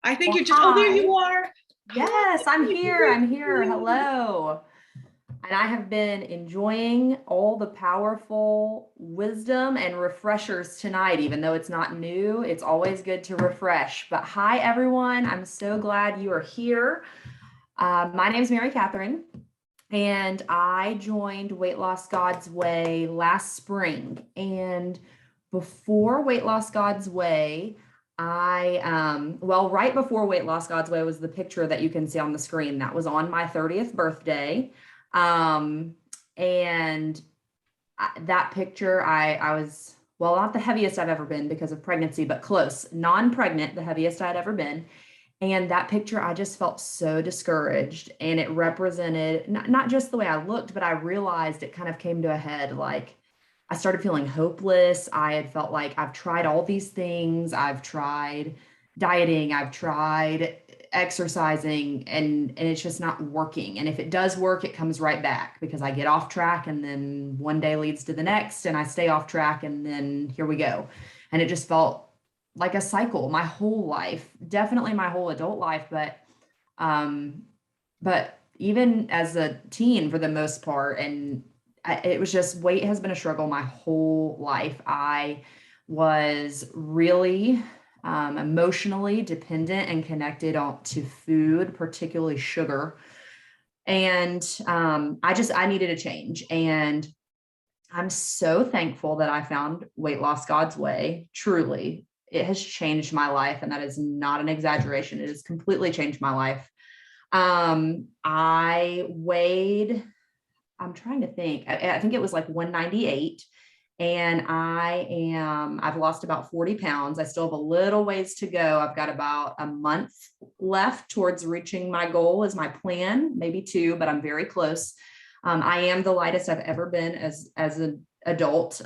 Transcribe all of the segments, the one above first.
I think Well, you just, oh, there hi. you are. Yes, I'm here. Hi. I'm here. Hello. And I have been enjoying all the powerful wisdom and refreshers tonight, even though it's not new. It's always good to refresh. But hi, everyone. I'm so glad you are here. My name is Mary Kathryn, and I joined Weight Loss God's Way last spring. And before Weight Loss God's Way, right before Weight Loss God's Way was the picture that you can see on the screen. That was on my 30th birthday. And that picture, I was, well, not the heaviest I've ever been because of pregnancy, but close, non-pregnant, the heaviest I'd ever been. And that picture, I just felt so discouraged, and it represented not just the way I looked, but I realized it kind of came to a head. Like I started feeling hopeless. I had felt like I've tried all these things. I've tried dieting, I've tried exercising, and it's just not working. And if it does work, it comes right back because I get off track, and then one day leads to the next, and I stay off track, and then here we go. And it just felt like a cycle my whole life, definitely my whole adult life, um but even as a teen for the most part. And it was just, weight has been a struggle my whole life. I was really emotionally dependent and connected to food, particularly sugar. And I needed a change. And I'm so thankful that I found Weight Loss God's Way. Truly, it has changed my life. And that is not an exaggeration. It has completely changed my life. I weighed, I'm trying to think, I think it was like 198. And I've lost about 40 pounds. I still have a little ways to go. I've got about a month left towards reaching my goal, is my plan, maybe two, but I'm very close. I am the lightest I've ever been as an adult.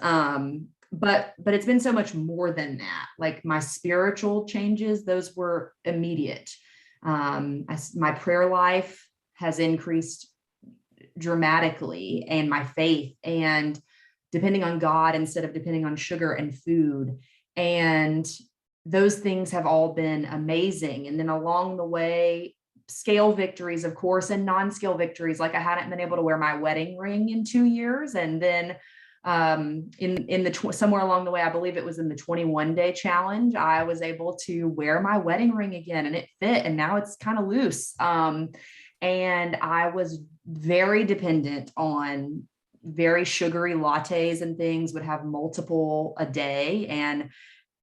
But it's been so much more than that. Like my spiritual changes, those were immediate. My prayer life has increased dramatically, and my faith, and depending on God instead of depending on sugar and food. And those things have all been amazing. And then along the way, scale victories, of course, and non-scale victories. Like I hadn't been able to wear my wedding ring in 2 years. And then somewhere along the way, I believe it was in the 21-day challenge, I was able to wear my wedding ring again, and it fit, and now it's kind of loose. And I was very dependent on very sugary lattes and things, would have multiple a day. And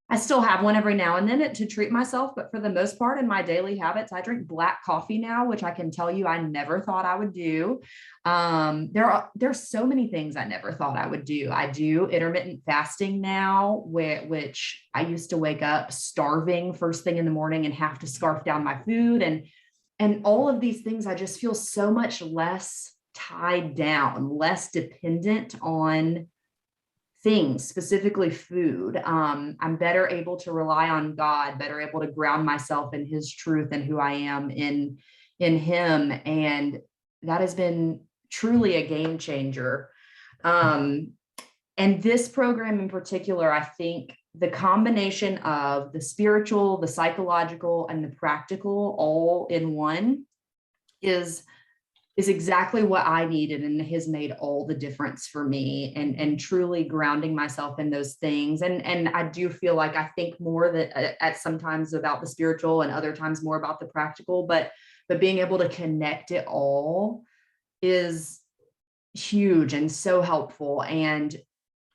I still have one every now and then to treat myself. But for the most part, in my daily habits, I drink black coffee now, which I can tell you I never thought I would do. There's so many things I never thought I would do. I do intermittent fasting now, which I used to wake up starving first thing in the morning and have to scarf down my food. And all of these things, I just feel so much less tied down, less dependent on things, specifically food. I'm better able to rely on God, better able to ground myself in his truth and who I am in him. And that has been truly a game changer. And this program in particular, I think the combination of the spiritual, the psychological, and the practical all in one is exactly what I needed, and has made all the difference for me, and truly grounding myself in those things. And I do feel like I think more that at sometimes about the spiritual and other times more about the practical, but being able to connect it all is huge and so helpful. And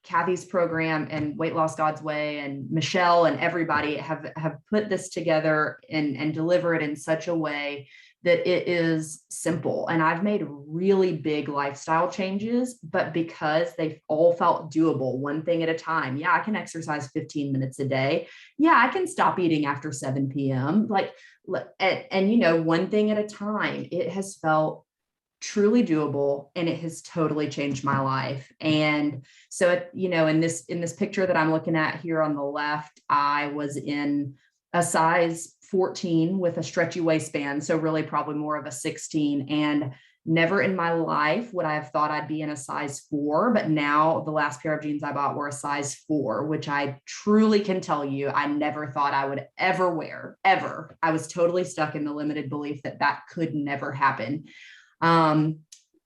Kathy's program and Weight Loss God's Way and Michelle and everybody have put this together and deliver it in such a way that it is simple. And I've made really big lifestyle changes, but because they've all felt doable, one thing at a time. Yeah, I can exercise 15 minutes a day. Yeah, I can stop eating after 7 p.m. And one thing at a time. It has felt truly doable, and it has totally changed my life. And so, in this picture that I'm looking at here on the left, I was in a size 14 with a stretchy waistband. So really probably more of a 16. And Never in my life would I have thought I'd be in a size 4, but now the last pair of jeans I bought were a size 4, which I truly can tell you I never thought I would ever wear, ever. I was totally stuck in the limited belief that that could never happen.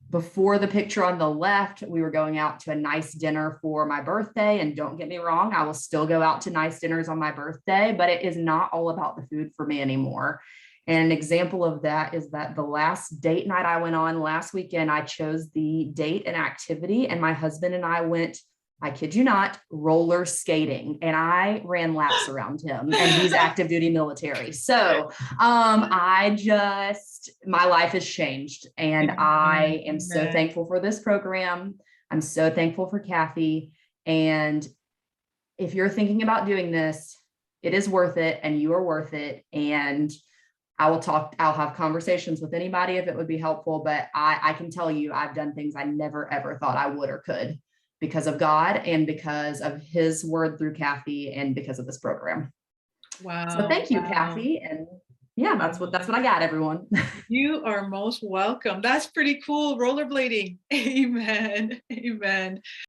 Before the picture on the left, we were going out to a nice dinner for my birthday. And don't get me wrong, I will still go out to nice dinners on my birthday, but it is not all about the food for me anymore. And an example of that is that the last date night I went on last weekend, I chose the date and activity, and my husband and I went, I kid you not, roller skating, and I ran laps around him, and he's active duty military. So my life has changed, and I am so thankful for this program. I'm so thankful for Kathy. And if you're thinking about doing this, it is worth it, and you are worth it. And I'll have conversations with anybody if it would be helpful, but I can tell you, I've done things I never, ever thought I would or could because of God and because of his word through Kathy and because of this program. Wow. So thank you, Kathy. And yeah, that's what I got, everyone. You are most welcome. That's pretty cool. Rollerblading. Amen. Amen.